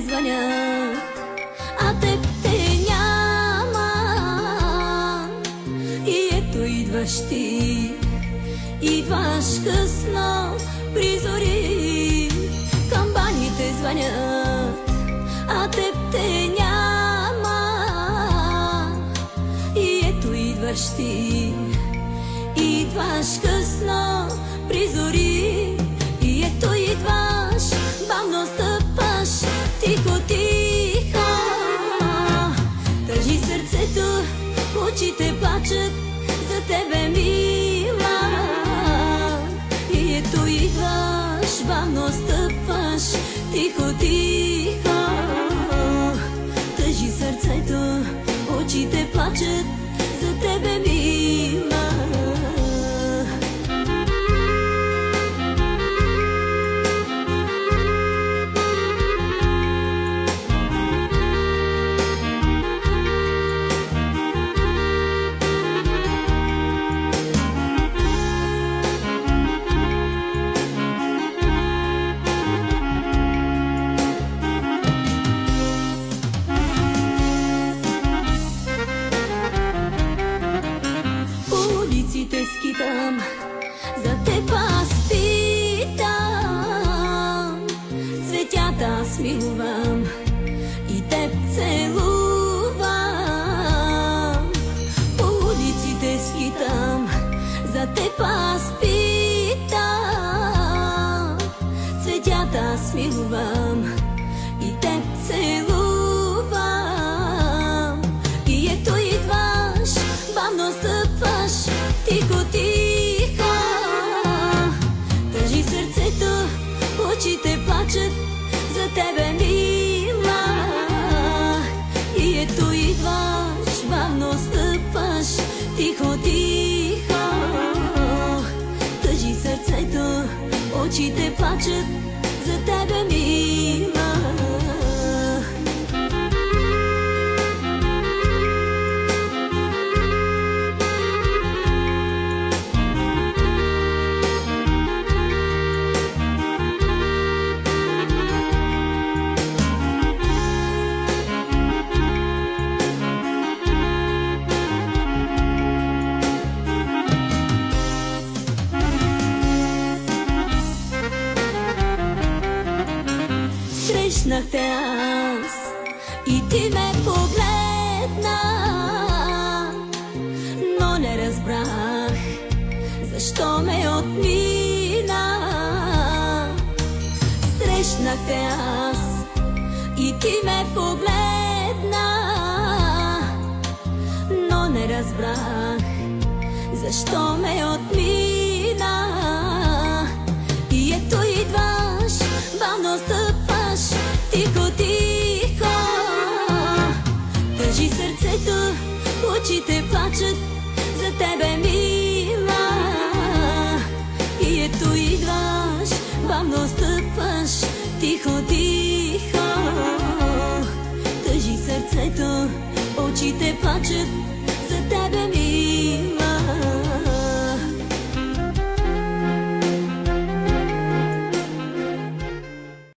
Звънят, а теб те няма. И ето идваш ти, идваш късно при зори. Камбаните звънят, а теб те няма. И ето идваш ти, идваш късно при зори. И ето идваш, бавно стъпаш, тихо, тихо. Държи сърцето, очите плачат за тебе, мила. И ето идваш, бавно стъпваш, тихо, тихо. Държи сърцето, очите плачат за тебе, мила. Скитам, за теб аз питам, цветята аз милувам и теб целувам. По улиците скитам, за теб аз питам, цветята аз милувам и теб целувам. И ето идваш, бавно стъпваш, тихо, тихо. Държи сърцето, очите плачат за тебе, мила. И ето идваш, бавно стъпваш, тихо, тихо. Държи сърцето, очите плачат за тебе, мила. Срещнах те аз и ти ме погледна, но не разбрах защо ме отмина. Срещнах те аз и ти ме погледна, но не разбрах защо ме отмина. И ето идваш, бавно стъпваш, тихо, тихо. Държи сърцето, очите плачат за тебе, мила. И ето идваш, бавно стъпваш, тихо, тихо.